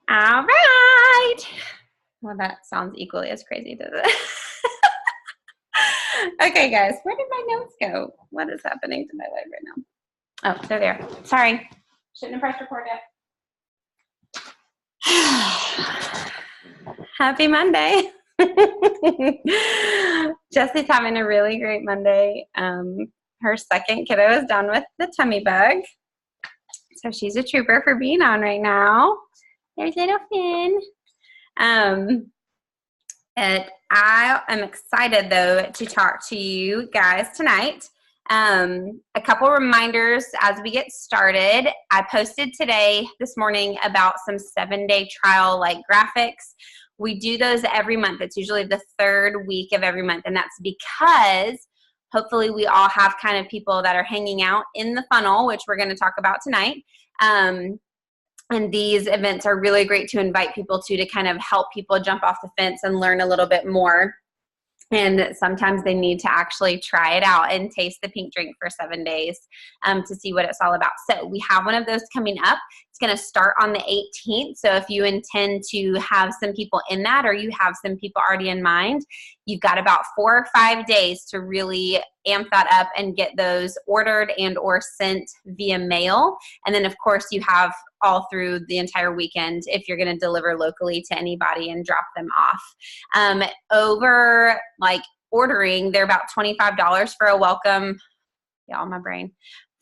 All right. Well, that sounds equally as crazy, does it? Okay, guys, where did my notes go? What is happening to my leg right now? Oh, they're there. Sorry. Shouldn't have pressed record yet. Happy Monday. Jessie's having a really great Monday. Her second kiddo is done with the tummy bug. So she's a trooper for being on right now. There's little Finn. And I am excited, though, to talk to you guys tonight. A couple reminders as we get started. I posted this morning, about some 7-day trial like graphics. We do those every month. It's usually the third week of every month, and that's because hopefully we all have kind of people that are hanging out in the funnel, which we're going to talk about tonight. And these events are really great to invite people to kind of help people jump off the fence and learn a little bit more. And sometimes they need to actually try it out and taste the pink drink for 7 days to see what it's all about. So we have one of those coming up. It's going to start on the 18th. So if you intend to have some people in that, or you have some people already in mind, you've got about 4 or 5 days to really amp that up and get those ordered and or sent via mail. And then of course you have all through the entire weekend if you're going to deliver locally to anybody and drop them off. Over like ordering, they're about $25 for a welcome. Y'all, my brain.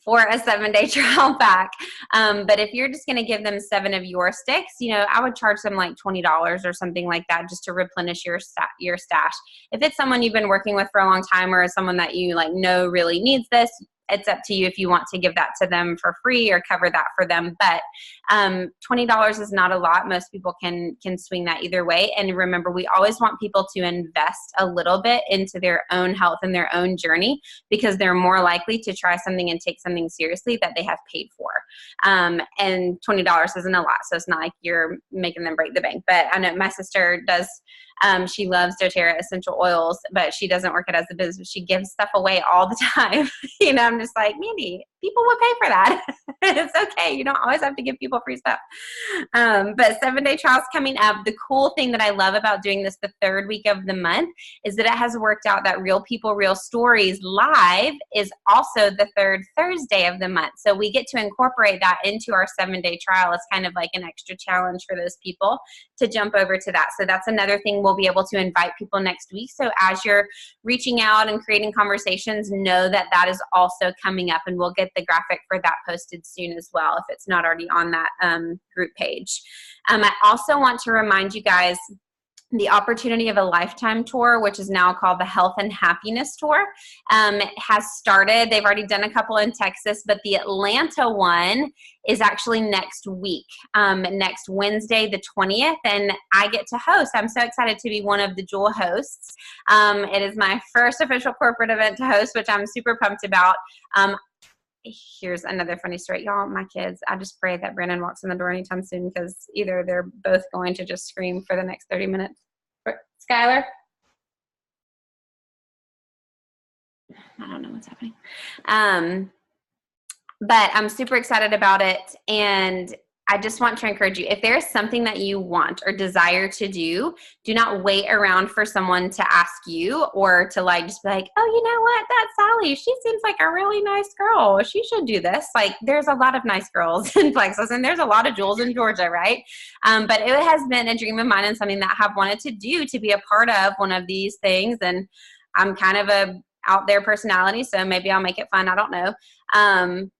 For a 7-day trial pack. But if you're just going to give them 7 of your sticks, I would charge them like $20 or something like that just to replenish your stash. If it's someone you've been working with for a long time or someone that you know really needs this, it's up to you if you want to give that to them for free or cover that for them. But $20 is not a lot. Most people can swing that either way. And remember, we always want people to invest a little bit into their own health and their own journey, because they're more likely to try something and take something seriously that they have paid for. And $20 isn't a lot. So it's not like you're making them break the bank. But I know my sister does. She loves doTERRA essential oils, but she doesn't work it as a business. She gives stuff away all the time. I'm just like, Mandy, people would pay for that. It's okay. You don't always have to give people free stuff. But 7-day trials coming up. The cool thing that I love about doing this the third week of the month is that it has worked out that Real People, Real Stories live is also the third Thursday of the month. So we get to incorporate that into our 7-day trial as kind of like an extra challenge for those people to jump over to that. So that's another thing we'll be able to invite people next week. So as you're reaching out and creating conversations, know that that is also coming up, and we'll get the graphic for that posted soon as well if it's not already on that group page. I also want to remind you guys the Opportunity of a Lifetime tour, which is now called the Health and Happiness Tour, has started. They've already done a couple in Texas, but the Atlanta one is actually next week, next Wednesday, the 20th, and I get to host. I'm so excited to be one of the Jewel hosts. It is my first official corporate event to host, which I'm super pumped about. Here's another funny story. Y'all, my kids, I just pray that Brandon walks in the door anytime soon, because either they're both going to just scream for the next 30 minutes. Skylar? I don't know what's happening. But I'm super excited about it. And I just want to encourage you, if there's something that you want or desire to do not wait around for someone to ask you, or to just be like, oh, you know what, that's Sally. She seems like a really nice girl. She should do this. There's a lot of nice girls in Plexus, and there's a lot of Jewels in Georgia, right? But it has been a dream of mine and something that I have wanted to do, to be a part of one of these things. And I'm kind of a out there personality, so maybe I'll make it fun. I don't know.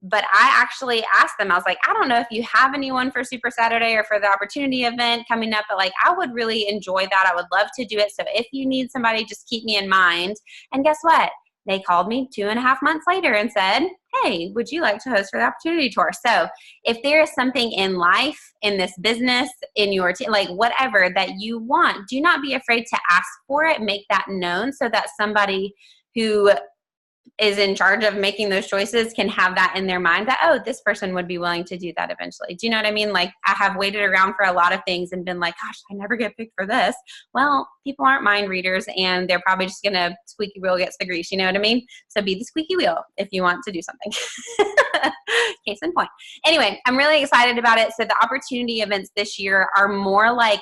But I actually asked them, I was like, I don't know if you have anyone for Super Saturday or for the Opportunity event coming up, but I would really enjoy that. I would love to do it. So if you need somebody, just keep me in mind. And guess what? They called me 2.5 months later and said, hey, would you like to host for the Opportunity Tour? So if there is something in life, in this business, in your whatever that you want, do not be afraid to ask for it. Make that known so that somebody who is in charge of making those choices can have that in their mind that, oh, this person would be willing to do that eventually. Do you know what I mean? Like, I have waited around for a lot of things and been like, gosh, I never get picked for this. Well, people aren't mind readers, and they're probably just going to squeaky wheel gets the grease. You know what I mean? So be the squeaky wheel if you want to do something. Case in point. Anyway, I'm really excited about it. So the opportunity events this year are more like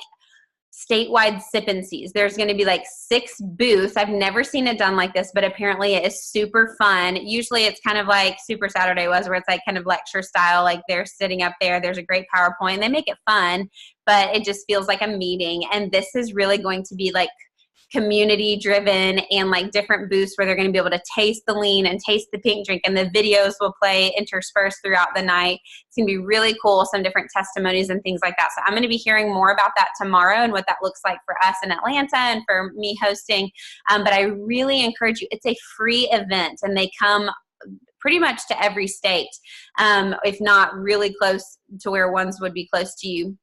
statewide sip and sees. There's going to be like 6 booths. I've never seen it done like this, but apparently it is super fun. Usually it's kind of like Super Saturday was, where it's like kind of lecture style, like they're sitting up there. There's a great PowerPoint. They make it fun, but it just feels like a meeting. And this is really going to be like community driven, and like different booths where they're going to be able to taste the lean and taste the pink drink, and the videos will play interspersed throughout the night. It's going to be really cool, some different testimonies and things like that. So I'm going to be hearing more about that tomorrow and what that looks like for us in Atlanta and for me hosting. But I really encourage you, it's a free event, and they come pretty much to every state, if not really close to where ones would be close to you.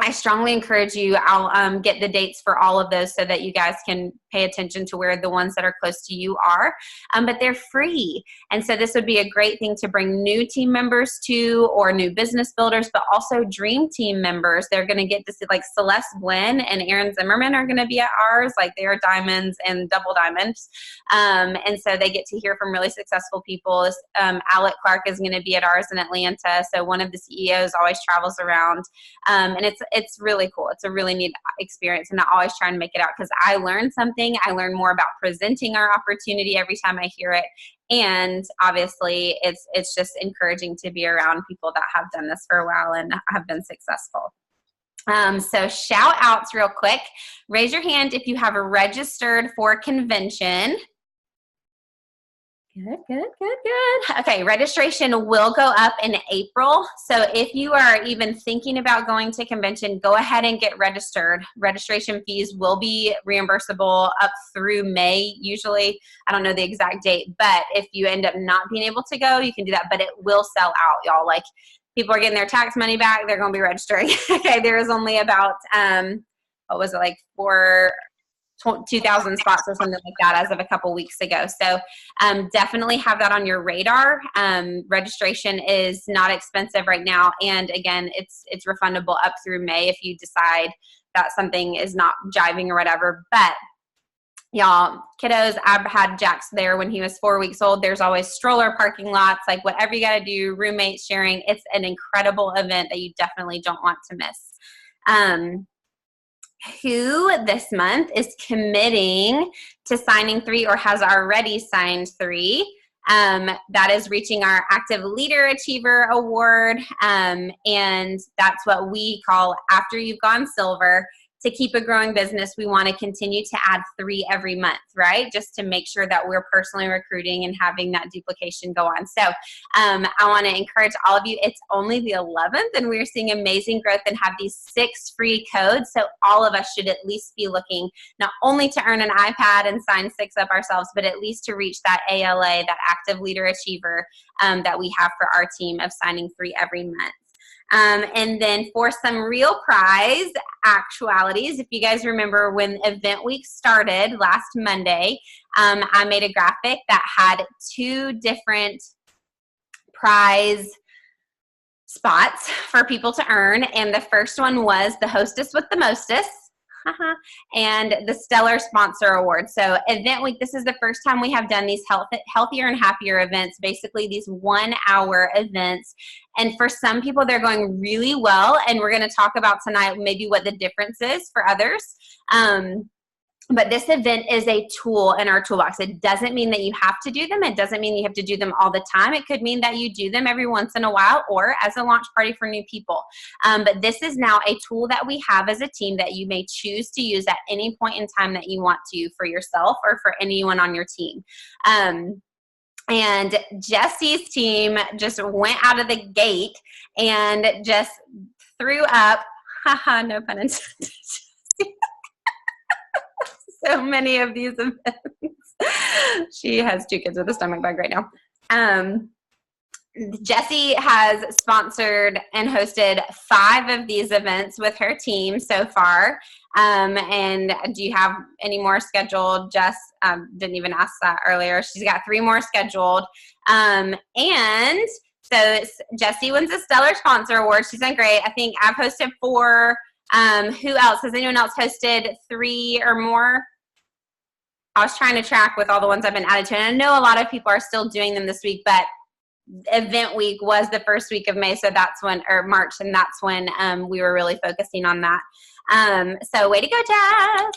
I strongly encourage you. I'll get the dates for all of those so that you guys can pay attention to where the ones that are close to you are. But they're free. And so this would be a great thing to bring new team members to, or new business builders, but also dream team members. They're going to get to see, like Celeste Glenn and Aaron Zimmerman are going to be at ours. Like, they are diamonds and double diamonds. And so they get to hear from really successful people. Alec Clark is going to be at ours in Atlanta. So one of the CEOs always travels around. And it's really cool. It's a really neat experience, and I always try and make it out because I learn something. I learn more about presenting our opportunity every time I hear it. And obviously it's just encouraging to be around people that have done this for a while and have been successful. So shout outs real quick. Raise your hand if you have registered for convention. Good. Okay, registration will go up in April. So if you are even thinking about going to convention, go ahead and get registered. Registration fees will be reimbursable up through May, usually. I don't know the exact date, but if you end up not being able to go, you can do that, but it will sell out, y'all. Like, people are getting their tax money back. They're going to be registering. Okay, there is only about, 2,000 spots or something like that as of a couple weeks ago. So definitely have that on your radar. Registration is not expensive right now. And again, it's refundable up through May if you decide that something is not jiving or whatever. But y'all, kiddos, I've had Jax there when he was 4 weeks old. There's always stroller parking lots, like whatever you got to do, roommates sharing. It's an incredible event that you definitely don't want to miss. Who this month is committing to signing 3 or has already signed 3. That is reaching our Active Leader Achiever Award. And that's what we call, after you've gone silver, to keep a growing business, we want to continue to add 3 every month, right? Just to make sure that we're personally recruiting and having that duplication go on. So I want to encourage all of you. It's only the 11th, and we're seeing amazing growth and have these 6 free codes. So all of us should at least be looking not only to earn an iPad and sign 6 up ourselves, but at least to reach that ALA, that Active Leader Achiever that we have for our team of signing 3 every month. And then for some real prize actualities, if you guys remember when Event Week started last Monday, I made a graphic that had 2 different prize spots for people to earn. And the first one was the Hostess with the Mostest. And the Stellar Sponsor Award. So Event Week, this is the first time we have done these healthier and happier events, basically these 1-hour events. And for some people, they're going really well. And we're going to talk about tonight maybe what the difference is for others. But this event is a tool in our toolbox. It doesn't mean that you have to do them. It doesn't mean you have to do them all the time. It could mean that you do them every once in a while or as a launch party for new people. But this is now a tool that we have as a team that you may choose to use at any point in time that you want to, for yourself or for anyone on your team. And Jesse's team just went out of the gate and just threw up, no pun intended, so many of these events. She has 2 kids with a stomach bug right now. Jessie has sponsored and hosted 5 of these events with her team so far. And do you have any more scheduled? Jess didn't even ask that earlier. She's got 3 more scheduled. And so Jessie wins a Stellar Sponsor Award. She's done great. I think I've hosted 4. Who else? Has anyone else hosted 3 or more? I was trying to track with all the ones I've been added to. And I know a lot of people are still doing them this week, but event week was the first week of May, so that's when, or March, and that's when we were really focusing on that. So way to go, Jess.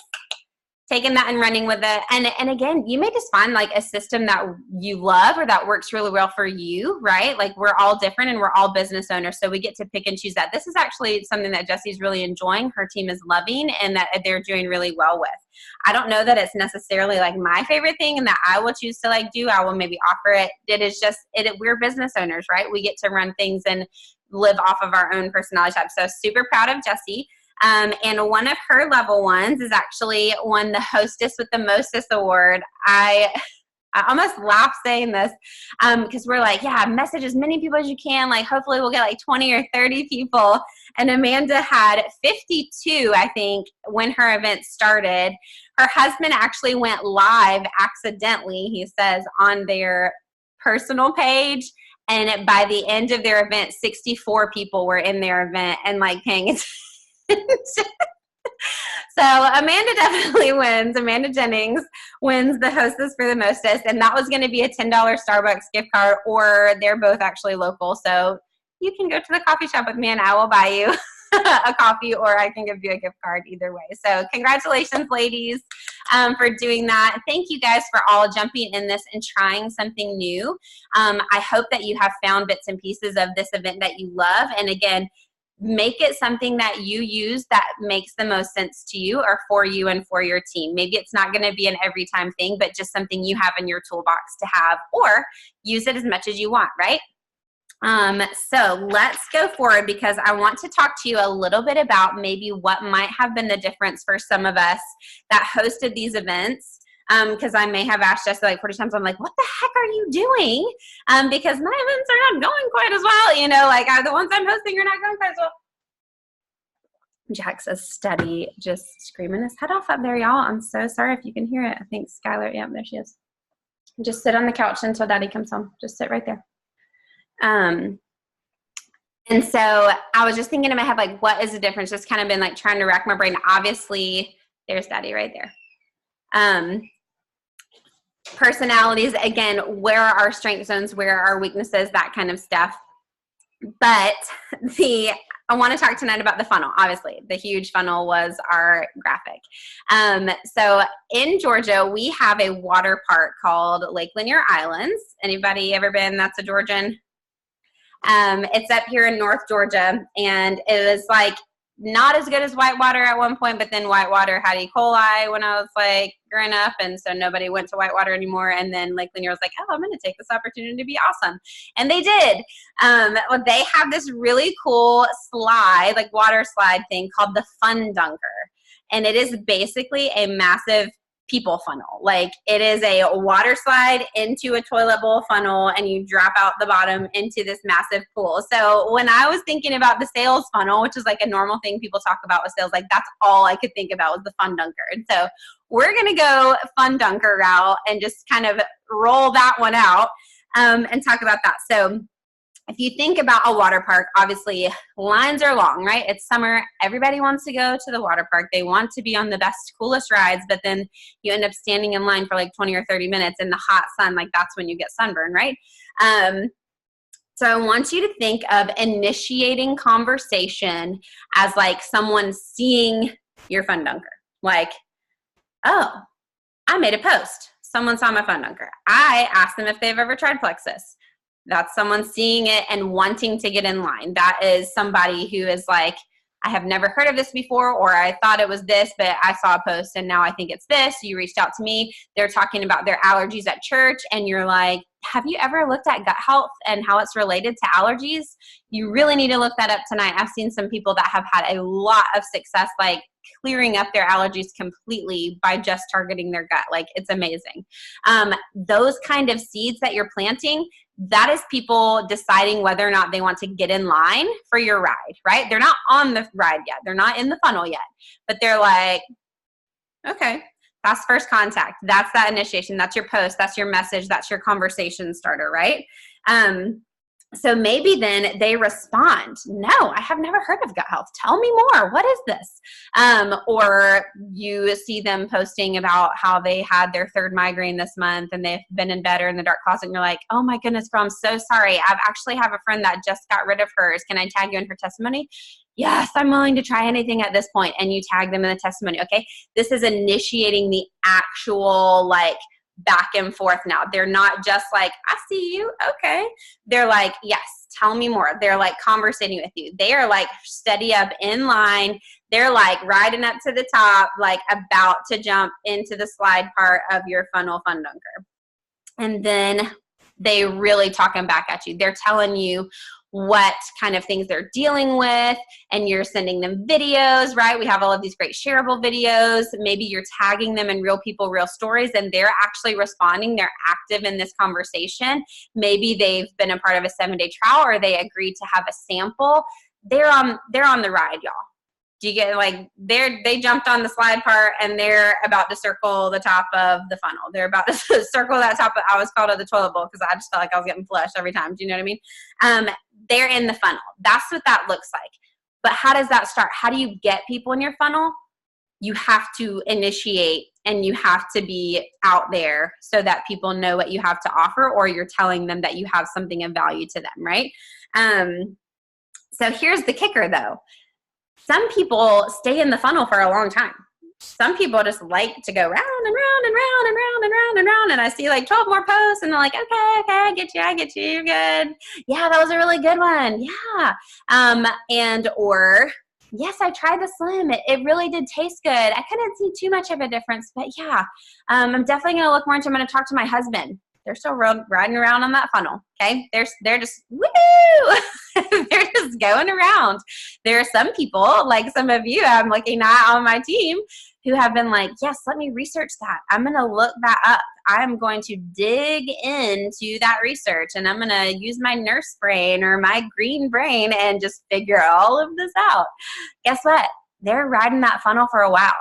Taking that and running with it. And again, you may just find like a system that you love or that works really well for you, right? Like we're all different and we're all business owners, so we get to pick and choose that. This is actually something that Jessie's really enjoying, her team is loving, and that they're doing really well with. I don't know that it's necessarily like my favorite thing and that I will choose to like do. I will maybe offer it. It is just, we're business owners, right? We get to run things and live off of our own personality type. So super proud of Jessie. And one of her level ones is actually won the Hostess with the Mostest award. I almost laugh saying this because we're like, yeah, message as many people as you can. Like hopefully we'll get like 20 or 30 people. And Amanda had 52, I think, when her event started. Her husband actually went live accidentally, he says, on their personal page. And by the end of their event, 64 people were in their event and like paying attention. So Amanda definitely wins. Amanda Jennings wins the Hostess for the Mostest, and that was going to be a $10 Starbucks gift card, or they're both actually local, so you can go to the coffee shop with me and I will buy you a coffee, or I can give you a gift card, either way. So congratulations, ladies, for doing that. Thank you guys for all jumping in this and trying something new. I hope that you have found bits and pieces of this event that you love, and again, make it something that you use that makes the most sense to you or for you and for your team. Maybe it's not going to be an every time thing, but just something you have in your toolbox to have, or use it as much as you want, right? So let's go forward, because I want to talk to you a little bit about maybe what might have been the difference for some of us that hosted these events. Because I may have asked Jessica like 40 times, I'm like, what the heck are you doing? Because my events are not going quite as well, you know, like the ones I'm hosting are not going quite as well. Jack says steady, just screaming his head off up there, y'all. I'm so sorry if you can hear it. I think Skylar, yeah, there she is. Just sit on the couch until Daddy comes home. Just sit right there. And so I was just thinking in my head, like, what is the difference? Just kind of been like trying to rack my brain. Obviously, there's Daddy right there. Personalities, again, where are our strength zones, where are our weaknesses, that kind of stuff. But I want to talk tonight about the funnel. Obviously, the huge funnel was our graphic. So in Georgia, we have a water park called Lake Lanier Islands. Anybody ever been? That's a Georgian. It's up here in North Georgia, and it was like not as good as Whitewater at one point, but then Whitewater had E. coli when I was like growing up, and so nobody went to Whitewater anymore. And then Lake Lanier was like, oh, I'm going to take this opportunity to be awesome. And they did. They have this really cool slide, like water slide thing called the Fun Dunker. And it is basically a massive people funnel. Like it is a water slide into a toilet bowl funnel, and you drop out the bottom into this massive pool. So when I was thinking about the sales funnel, which is like a normal thing people talk about with sales, like that's all I could think about was the Fun Dunker. And so we're going to go Fun Dunker route and just kind of roll that one out and talk about that. So if you think about a water park, obviously lines are long, right? It's summer. Everybody wants to go to the water park. They want to be on the best, coolest rides, but then you end up standing in line for like 20 or 30 minutes in the hot sun. Like that's when you get sunburn, right? So I want you to think of initiating conversation as like someone seeing your Fun Dunker. Like, oh, I made a post. Someone saw my Fun Dunker. I asked them if they've ever tried Plexus. That's someone seeing it and wanting to get in line. That is somebody who is like, I have never heard of this before, or I thought it was this, but I saw a post and now I think it's this. You reached out to me. They're talking about their allergies at church, and you're like, have you ever looked at gut health and how it's related to allergies? You really need to look that up tonight. I've seen some people that have had a lot of success, like clearing up their allergies completely by just targeting their gut. Like it's amazing. Those kind of seeds that you're planting, that is people deciding whether or not they want to get in line for your ride, right? They're not on the ride yet. They're not in the funnel yet, but they're like, okay, that's first contact. That's that initiation. That's your post. That's your message. That's your conversation starter, right? So maybe then they respond, no, I have never heard of gut health. Tell me more. What is this? Or you see them posting about how they had their third migraine this month and they've been in bed or in the dark closet, and you're like, oh my goodness, girl, I'm so sorry. I actually have a friend that just got rid of hers. Can I tag you in her testimony? Yes, I'm willing to try anything at this point. And you tag them in the testimony. Okay. This is initiating the actual back and forth now. They're not just like, I see you. Okay. They're like, yes, tell me more. They're like conversating with you. They are like steady up in line. They're like riding up to the top, like about to jump into the slide part of your funnel fun dunker. And then they really talking back at you. They're telling you what kind of things they're dealing with, and you're sending them videos, right? We have all of these great shareable videos. Maybe you're tagging them in real people, real stories, and they're actually responding. They're active in this conversation. Maybe they've been a part of a 7-day trial, or they agreed to have a sample. They're on the ride, y'all. Do you get they jumped on the slide part and they're about to circle the top of the funnel. They're about to circle that top. I was called it the toilet bowl because I just felt like I was getting flushed every time. Do you know what I mean? They're in the funnel. That's what that looks like. But how does that start? How do you get people in your funnel? You have to initiate and you have to be out there so that people know what you have to offer, or you're telling them that you have something of value to them, right? So here's the kicker though. Some people stay in the funnel for a long time. Some people just like to go round and round and round and round and round and round. And I see 12 more posts and they're like, okay, I get you, you're good. Yeah, that was a really good one. Yeah. Or yes, I tried the Slim. It really did taste good. I couldn't see too much of a difference, but yeah, I'm definitely going to look more into it. I'm going to talk to my husband. They're still riding around on that funnel. Okay. They're just, woo! They're just going around. There are some people, like some of you I'm looking at on my team, who have been like, yes, let me research that. I'm going to look that up. I'm going to dig into that research, and I'm going to use my nurse brain or my green brain and just figure all of this out. Guess what? They're riding that funnel for a while.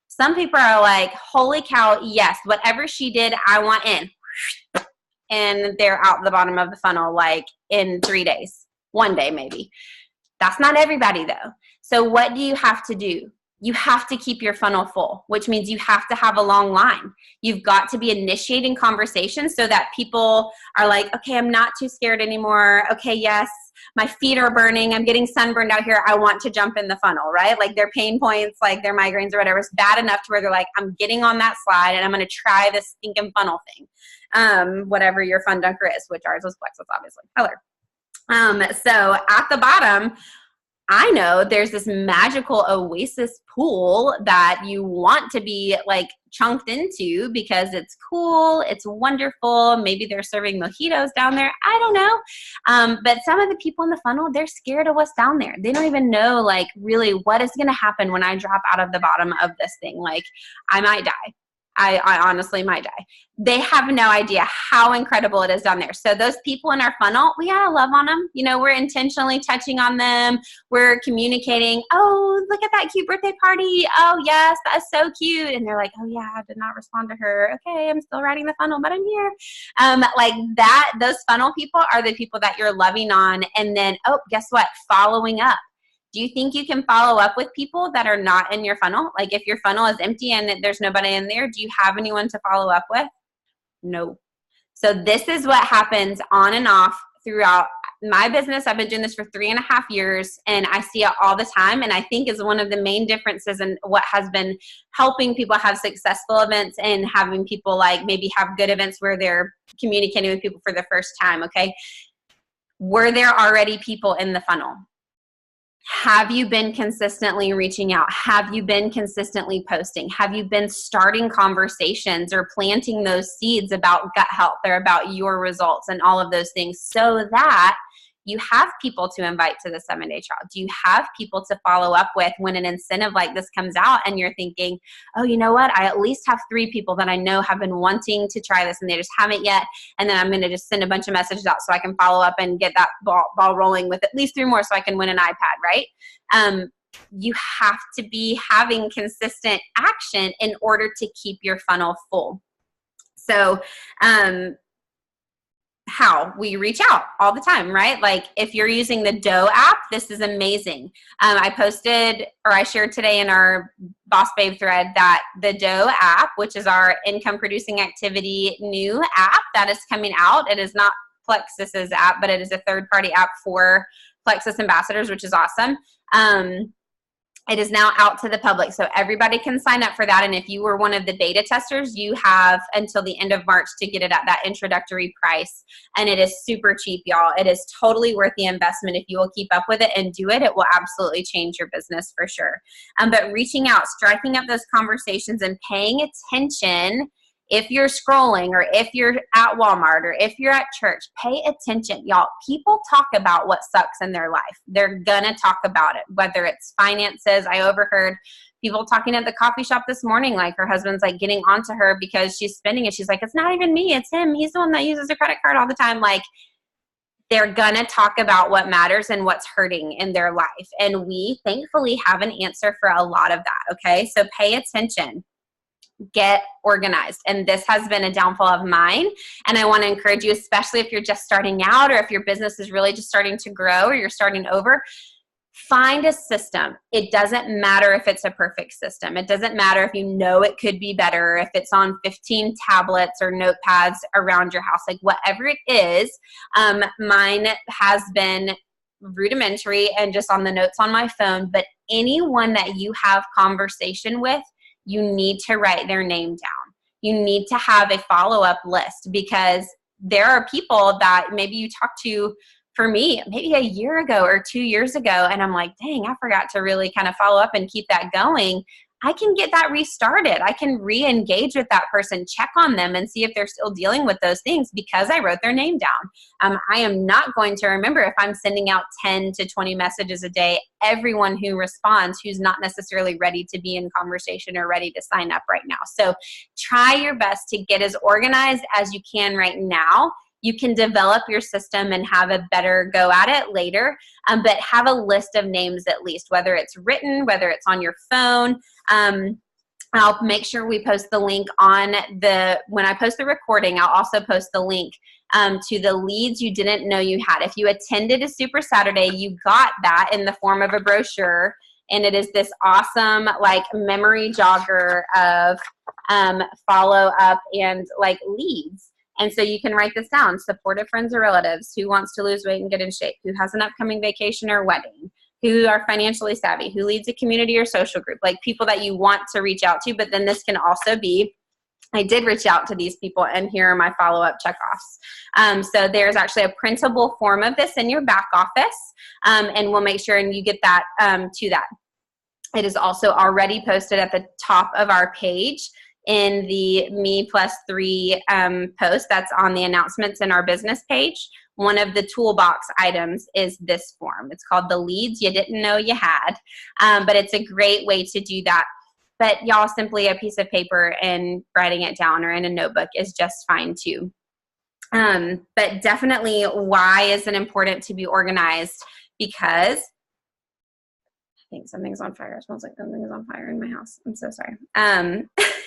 Some people are like, holy cow, yes, whatever she did, I want in. And they're out the bottom of the funnel in 3 days, 1 day maybe. That's not everybody though. So what do you have to do? You have to keep your funnel full, which means you have to have a long line. You've got to be initiating conversations so that people are like, okay, I'm not too scared anymore. Okay, yes, my feet are burning. I'm getting sunburned out here. I want to jump in the funnel, right? Their pain points, their migraines or whatever is bad enough to where they're like, I'm getting on that slide and I'm going to try this stinking funnel thing. Whatever your fun dunker is, which ours was Plexus, obviously, color. So at the bottom, I know there's this magical oasis pool that you want to be chunked into because it's cool, it's wonderful. Maybe they're serving mojitos down there. I don't know. But some of the people in the funnel, they're scared of what's down there. They don't even know really what is going to happen when I drop out of the bottom of this thing. I might die. I honestly might die. They have no idea how incredible it is down there. So those people in our funnel, we gotta love on them. We're intentionally touching on them. We're communicating, oh, look at that cute birthday party. Oh yes, that's so cute. And they're like, oh yeah, I did not respond to her. Okay, I'm still riding the funnel, but I'm here. That, those funnel people are the people that you're loving on. And then, oh, guess what? Following up. Do you think you can follow up with people that are not in your funnel? If your funnel is empty and there's nobody in there, do you have anyone to follow up with? No. So this is what happens on and off throughout my business. I've been doing this for 3.5 years and I see it all the time. And I think is one of the main differences in what has been helping people have successful events and having people maybe have good events where they're communicating with people for the first time. Okay. Were there already people in the funnel? Have you been consistently reaching out? Have you been consistently posting? Have you been starting conversations or planting those seeds about gut health or about your results and all of those things so that you have people to invite to the 7-day trial? Do you have people to follow up with when an incentive like this comes out and you're thinking, oh, you know what? I at least have 3 people that I know have been wanting to try this and they just haven't yet. And then I'm going to just send a bunch of messages out so I can follow up and get that ball rolling with at least 3 more so I can win an iPad, right? You have to be having consistent action in order to keep your funnel full. So, how we reach out all the time, right? Like if you're using the Dough app, this is amazing. I posted, or I shared today in our Boss Babe thread, that the Dough app, which is our income producing activity new app that is coming out. It is not Plexus's app, but it is a third-party app for Plexus ambassadors, which is awesome. It is now out to the public, so everybody can sign up for that. And if you were one of the beta testers, you have until the end of March to get it at that introductory price. And it is super cheap, y'all. It is totally worth the investment. If you will keep up with it and do it, it will absolutely change your business for sure. But reaching out, striking up those conversations, and paying attention. If you're scrolling, or if you're at Walmart, or if you're at church, pay attention, y'all. People talk about what sucks in their life. They're gonna talk about it, whether it's finances. I overheard people talking at the coffee shop this morning, like her husband's like getting onto her because she's spending it. She's like, it's not even me, it's him. He's the one that uses a credit card all the time. Like, they're gonna talk about what matters and what's hurting in their life. And we thankfully have an answer for a lot of that, okay? So pay attention. Get organized. And this has been a downfall of mine. And I want to encourage you, especially if you're just starting out, or if your business is really just starting to grow, or you're starting over, find a system. It doesn't matter if it's a perfect system. It doesn't matter if you know it could be better, if it's on 15 tablets or notepads around your house, like whatever it is. Mine has been rudimentary and just on the notes on my phone, but anyone that you have conversation with, you need to write their name down. You need to have a follow-up list, because there are people that maybe you talked to, for me, maybe a year ago or 2 years ago, and I'm like, dang, I forgot to really kind of follow up and keep that going. I can get that restarted. I can re-engage with that person, check on them, and see if they're still dealing with those things because I wrote their name down. I am not going to remember if I'm sending out 10 to 20 messages a day, everyone who responds who's not necessarily ready to be in conversation or ready to sign up right now. So try your best to get as organized as you can right now. You can develop your system and have a better go at it later, but have a list of names at least, whether it's written, whether it's on your phone. I'll make sure we post the link on when I post the recording, I'll also post the link to the leads you didn't know you had. If you attended a Super Saturday, you got that in the form of a brochure, and it is this awesome like memory jogger of follow up and like leads. And so you can write this down: supportive friends or relatives, who wants to lose weight and get in shape, who has an upcoming vacation or wedding, who are financially savvy, who leads a community or social group, like people that you want to reach out to. But then this can also be, I did reach out to these people and here are my follow-up checkoffs. So there's actually a printable form of this in your back office, and we'll make sure and you get that to that. It is also already posted at the top of our page in the Me+3 post that's on the announcements in our business page. One of the toolbox items is this form. It's called the leads you didn't know you had, but it's a great way to do that. But y'all, simply a piece of paper and writing it down or in a notebook is just fine too. But definitely, why is it important to be organized? Because I think something's on fire. It smells like something is on fire in my house. I'm so sorry.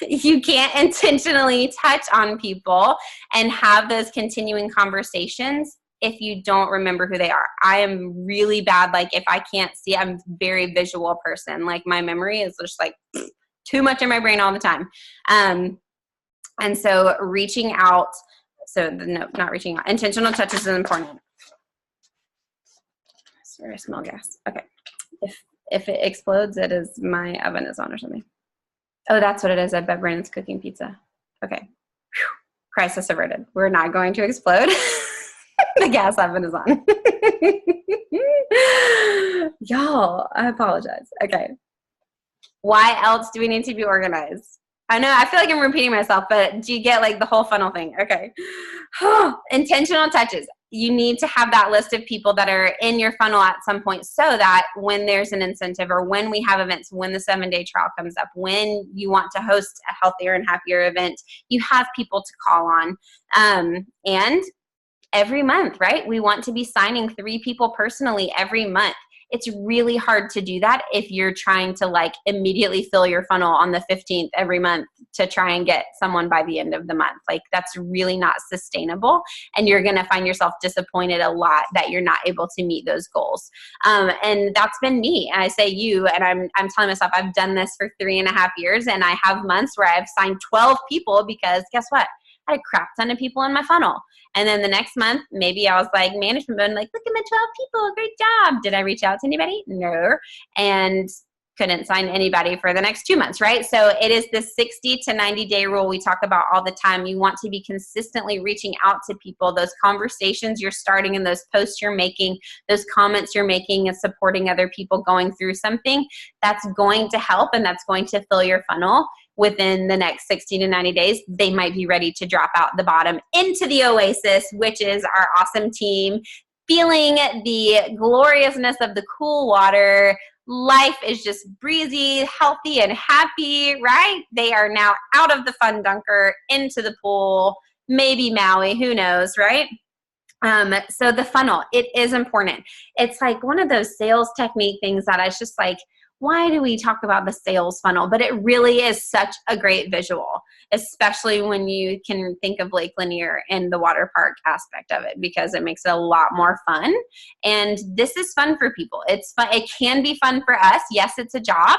You can't intentionally touch on people and have those continuing conversations if you don't remember who they are. I am really bad. Like if I can't see, I'm a very visual person. Like my memory is just like too much in my brain all the time. And so reaching out, no, not reaching out. Intentional touches is important. Sorry, I smell gas. Okay. If it explodes, it is my oven is on or something. Oh, that's what it is. I bet Brandon's cooking pizza. Okay. Whew. Crisis averted. We're not going to explode. The gas oven is on. Y'all, I apologize. Okay. Why else do we need to be organized? I know, I feel like I'm repeating myself, but do you get like the whole funnel thing? Okay. Intentional touches. you need to have that list of people that are in your funnel at some point, so that when there's an incentive, or when we have events, when the 7-day trial comes up, when you want to host a healthier and happier event, you have people to call on. And every month, right? We want to be signing 3 people personally every month. It's really hard to do that if you're trying to like immediately fill your funnel on the 15th every month to try and get someone by the end of the month. Like, that's really not sustainable, and you're going to find yourself disappointed a lot that you're not able to meet those goals. And that's been me. And I say you, and I'm telling myself I've done this for 3.5 years, and I have months where I've signed 12 people because guess what? I had a crap ton of people in my funnel. And then the next month, maybe I was like management mode, like, look at my 12 people, great job. Did I reach out to anybody? No. And couldn't sign anybody for the next 2 months, right? So it is the 60 to 90 day rule we talk about all the time. You want to be consistently reaching out to people. Those conversations you're starting and those posts you're making, those comments you're making and supporting other people going through something, that's going to help, and that's going to fill your funnel. Within the next 60 to 90 days, they might be ready to drop out the bottom into the oasis, which is our awesome team, feeling the gloriousness of the cool water. Life is just breezy, healthy, and happy, right? They are now out of the fun dunker, into the pool, maybe Maui, who knows, right? So the funnel, it is important. It's like one of those sales technique things that I was just like, why do we talk about the sales funnel? But it really is such a great visual, especially when you can think of Lake Lanier and the water park aspect of it, because it makes it a lot more fun. And this is fun for people. It's fun. It can be fun for us. Yes, it's a job.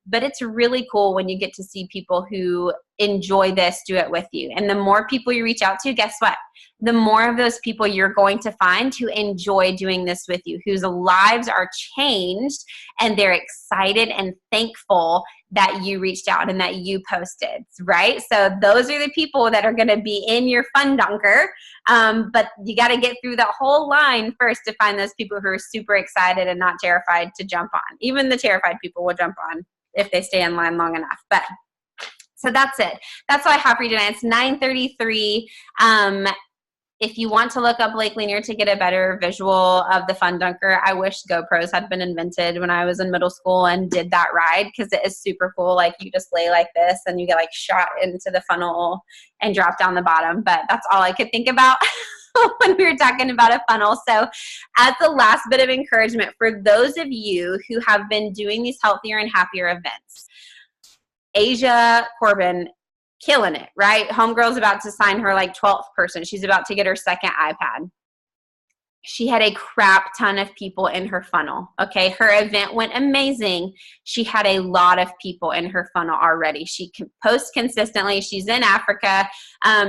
But it's really cool when you get to see people who enjoy this, do it with you. And the more people you reach out to, guess what? The more of those people you're going to find who enjoy doing this with you, whose lives are changed, and they're excited and thankful that you reached out and that you posted, right? So those are the people that are going to be in your fun dunker. But you got to get through that whole line first to find those people who are super excited and not terrified to jump on. Even the terrified people will jump on if they stay in line long enough. But so that's it. That's all I have for you tonight. It's 9:33. If you want to look up Lake Lanier to get a better visual of the fun dunker, I wish GoPros had been invented when I was in middle school and did that ride, because it is super cool. Like, you just lay like this and you get like shot into the funnel and drop down the bottom. But that's all I could think about when we were talking about a funnel. So as the last bit of encouragement for those of you who have been doing these healthier and happier events, Asia Corbin, killing it, right? Homegirl's about to sign her like 12th person. She's about to get her second iPad. She had a crap ton of people in her funnel. Okay. Her event went amazing. She had a lot of people in her funnel already. She can post consistently. She's in Africa.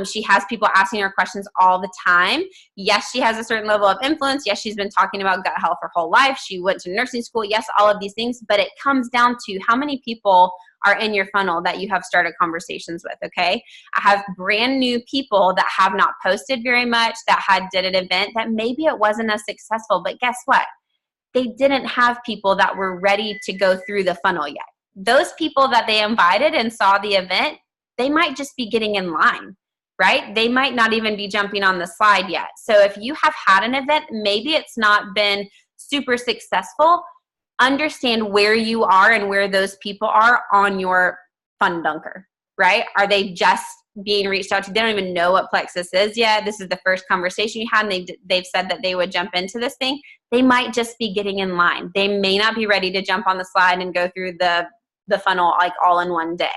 She has people asking her questions all the time. Yes, she has a certain level of influence. Yes, she's been talking about gut health her whole life. She went to nursing school. Yes, all of these things, but it comes down to how many people are in your funnel that you have started conversations with, okay? I have brand new people that have not posted very much, that did an event that maybe it wasn't as successful, but guess what? They didn't have people that were ready to go through the funnel yet. Those people that they invited and saw the event, they might just be getting in line, right? They might not even be jumping on the slide yet. So if you have had an event, maybe it's not been super successful, understand where you are and where those people are on your fun dunker, right? Are they just being reached out to? They don't even know what Plexus is yet. This is the first conversation you had, and they've said that they would jump into this thing. They might just be getting in line. They may not be ready to jump on the slide and go through the funnel like all in one day.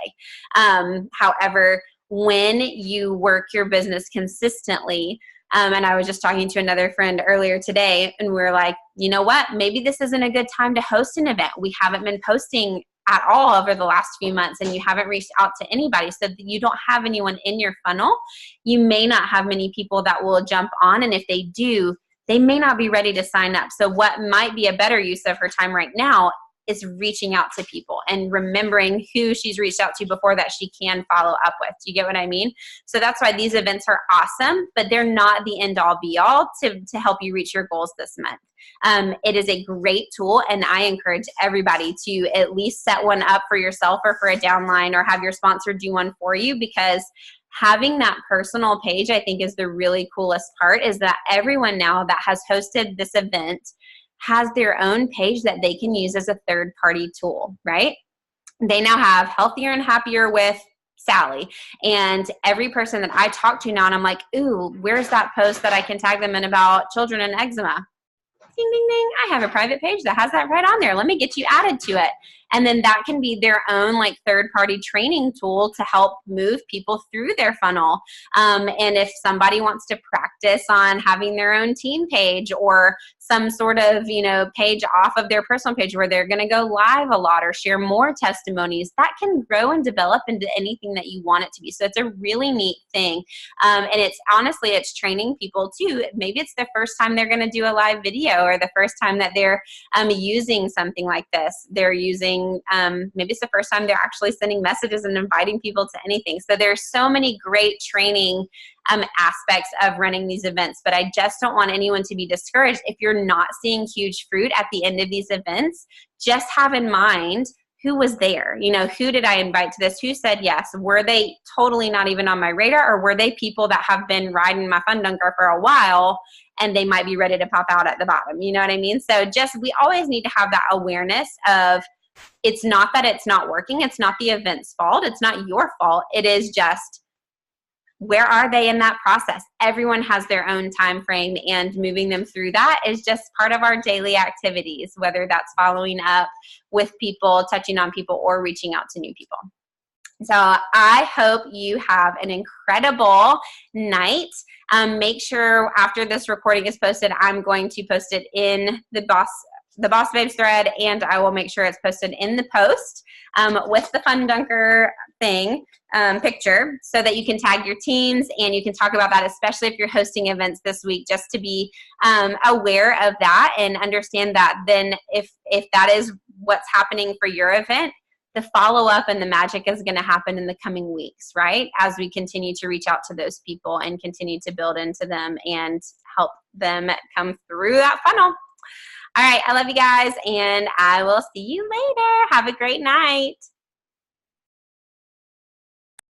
However, when you work your business consistently, and I was just talking to another friend earlier today, and we were like, you know what? Maybe this isn't a good time to host an event. We haven't been posting at all over the last few months, and you haven't reached out to anybody. So that you don't have anyone in your funnel. You may not have many people that will jump on. And if they do, they may not be ready to sign up. So what might be a better use of her time right now is reaching out to people and remembering who she's reached out to before that she can follow up with. Do you get what I mean? So that's why these events are awesome, but they're not the end all be all to help you reach your goals this month. It is a great tool, and I encourage everybody to at least set one up for yourself or for a downline, or have your sponsor do one for you, because having that personal page, I think, is the really coolest part, is that everyone now that has hosted this event has their own page that they can use as a third-party tool, right? They now have Healthier and Happier with Sally. And every person that I talk to now, and I'm like, ooh, where's that post that I can tag them in about children and eczema? Ding, ding, ding. I have a private page that has that right on there. Let me get you added to it. And then that can be their own like third-party training tool to help move people through their funnel. And if somebody wants to practice on having their own team page or some sort of, page off of their personal page where they're going to go live a lot or share more testimonies, that can grow and develop into anything that you want it to be. So it's a really neat thing. And it's training people too. Maybe it's the first time they're going to do a live video, or the first time that they're using something like this. They're using, maybe it's the first time they're actually sending messages and inviting people to anything. So there's so many great training aspects of running these events, but I just don't want anyone to be discouraged if you're not seeing huge fruit at the end of these events. Just have in mind, who was there? Who did I invite to this? Who said yes? Were they totally not even on my radar, or were they people that have been riding my Fun Dunker for a while and they might be ready to pop out at the bottom? You know what I mean? So we always need to have that awareness of, it's not that it's not working. It's not the event's fault. It's not your fault. It is just, where are they in that process? Everyone has their own time frame, and moving them through that is just part of our daily activities, whether that's following up with people, touching on people, or reaching out to new people. So I hope you have an incredible night. Make sure after this recording is posted, I'm going to post it in the Boss Babes thread, and I will make sure it's posted in the post with the Fun Dunker thing picture, so that you can tag your teams and you can talk about that, especially if you're hosting events this week, just to be aware of that and understand that then if that is what's happening for your event, the follow-up and the magic is going to happen in the coming weeks, right? As we continue to reach out to those people and continue to build into them and help them come through that funnel. All right, I love you guys, and I will see you later. Have a great night.